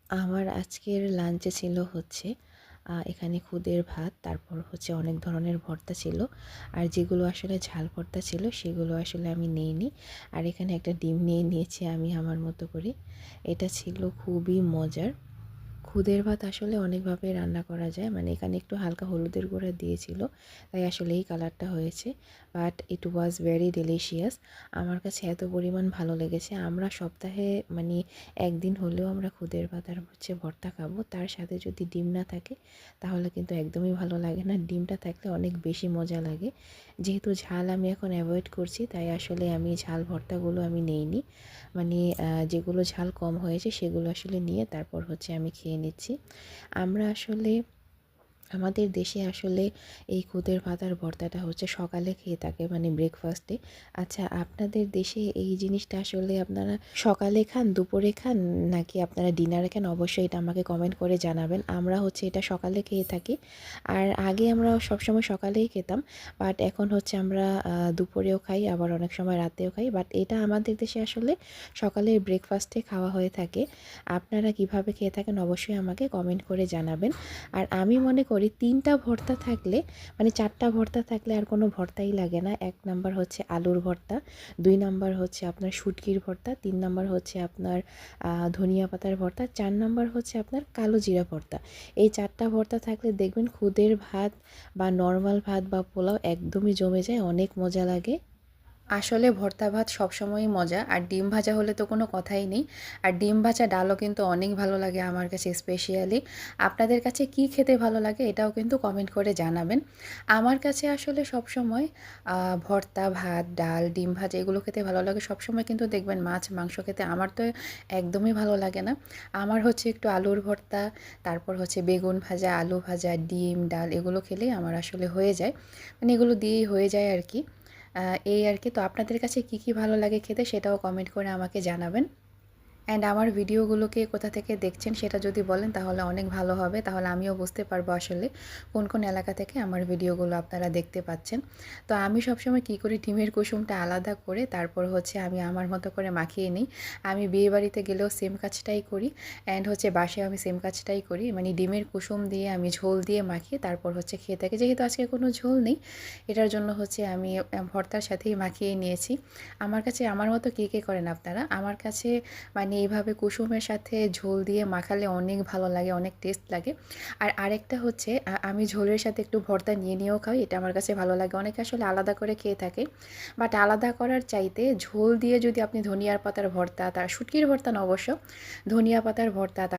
আমার আজকের লাঞ্চে ছিল হচ্ছে এখানে খুদের ভাত, তারপর হচ্ছে অনেক ধরনের ভর্তা ছিল। আর যেগুলো আসলে ঝাল ভর্তা ছিল সেগুলো আসলে আমি নেইনি। আর এখানে একটা ডিম নিয়ে নিয়েছি আমি আমার মতো করে। এটা ছিল খুবই মজার। খুদের ভাত আসলে অনেকভাবে রান্না করা যায়, মানে এখানে একটু হালকা হলুদের গুঁড়া দিয়েছিল, তাই আসলে এই কালারটা হয়েছে। But it was very delicious. আমার কাছে এত পরিমাণ ভালো লেগেছে। আমরা সপ্তাহে মানে একদিন হলেও আমরা খুদের ভাত আর হচ্ছে ভর্তা খাবো। তার সাথে যদি ডিম না থাকে তাহলে কিন্তু একদমই ভালো লাগে না। ডিমটা থাকলে অনেক বেশি মজা লাগে। যেহেতু ঝাল আমি এখন অ্যাভয়েড করছি, তাই আসলে আমি ঝাল ভর্তাগুলো আমি নেইনি। মানে যেগুলো ঝাল কম হয়েছে সেগুলো আসলে নিয়ে তারপর হচ্ছে আমি খেয়ে নিচ্ছি। আমরা আসলে আমাদের দেশে আসলে এই খুদের ভাত আর ভর্তাটা হচ্ছে সকালে খেয়ে থাকে, মানে ব্রেকফাস্টে। আচ্ছা, আপনাদের দেশে এই জিনিসটা আসলে আপনারা সকালে খান, দুপুরে খান, নাকি আপনারা ডিনারে খান? অবশ্যই এটা আমাকে কমেন্ট করে জানাবেন। আমরা হচ্ছে এটা সকালে খেয়ে থাকি। আর আগে আমরা সবসময় সকালেই খেতাম, বাট এখন হচ্ছে আমরা দুপুরেও খাই, আবার অনেক সময় রাতেও খাই। বাট এটা আমাদের দেশে আসলে সকালের ব্রেকফাস্টে খাওয়া হয়ে থাকে। আপনারা কিভাবে খেয়ে থাকেন অবশ্যই আমাকে কমেন্ট করে জানাবেন। আর আমি মনে করি ৩টা ভর্তা থাকলে, মানে ৪টা ভর্তা থাকলে আর কোনো ভর্তাই লাগে না। ১ নাম্বার হচ্ছে আলুর ভর্তা, ২ নাম্বার হচ্ছে আপনার শুটকির ভর্তা, ৩ নাম্বার হচ্ছে আপনার ধনিয়া পাতার ভর্তা, ৪ নাম্বার হচ্ছে আপনার কালো জিরা ভর্তা। এই ৪টা ভর্তা থাকলে দেখবেন খুদের ভাত বা নর্মাল ভাত বা পোলাও একদমই জমে যায়, অনেক মজা লাগে। আসলে ভর্তা ভাত সবসময়ই মজা, আর ডিম ভাজা হলে তো কোনো কথাই নেই। আর ডিম ভাজা ডালও কিন্তু অনেক ভালো লাগে আমার কাছে স্পেশালি। আপনাদের কাছে কি খেতে ভালো লাগে এটাও কিন্তু কমেন্ট করে জানাবেন। আমার কাছে আসলে সবসময় ভর্তা, ভাত, ডাল, ডিম ভাজা এগুলো খেতে ভালো লাগে। সবসময় কিন্তু দেখবেন মাছ, মাংস খেতে আমার তো একদমই ভালো লাগে না। আমার হচ্ছে একটু আলুর ভর্তা, তারপর হচ্ছে বেগুন ভাজা, আলু ভাজা, ডিম, ডাল এগুলো খেলেই আমার আসলে হয়ে যায়। মানে এগুলো দিয়েই হয়ে যায় আর কি। এই আর কি। তো আপনাদের কাছে কী, কী ভালো লাগে খেতে সেটাও কমেন্ট করে আমাকে জানাবেন। অ্যান্ড আমার ভিডিওগুলোকে কোথা থেকে দেখছেন সেটা যদি বলেন তাহলে অনেক ভালো হবে। তাহলে আমিও বুঝতে পারবো আসলে কোন কোন এলাকা থেকে আমার ভিডিওগুলো আপনারা দেখতে পাচ্ছেন। তো আমি সবসময় কী করি, ডিমের কুসুমটা আলাদা করে তারপর হচ্ছে আমি আমার মতো করে মাখিয়ে নিই। আমি বিয়েবাড়িতে গেলেও সেম কাজটাই করি, অ্যান্ড হচ্ছে বাসায় আমি সেম কাজটাই করি। মানে ডিমের কুসুম দিয়ে আমি ঝোল দিয়ে মাখিয়ে তারপর হচ্ছে খেয়ে থাকি। যেহেতু আজকে কোনো ঝোল নেই, এটার জন্য হচ্ছে আমি ভর্তার সাথেই মাখিয়ে নিয়েছি। আমার কাছে আমার মতো কে কে করেন আপনারা? আমার কাছে মানে এইভাবে কুসুমের সাথে ঝোল দিয়ে মাখালে অনেক ভালো লাগে, অনেক টেস্ট লাগে। আর আরেকটা হচ্ছে আমি ঝোলের সাথে একটু ভর্তা নিয়েও খাই, এটা আমার কাছে ভালো লাগে। অনেকে আসলে আলাদা করে খেয়ে থাকে, বাট আলাদা করার চাইতে ঝোল দিয়ে যদি আপনি ধনিয়ার পাতার ভর্তা, তার শুটকির ভর্তা না অবশ্য, ধনিয়া পাতার ভর্তা,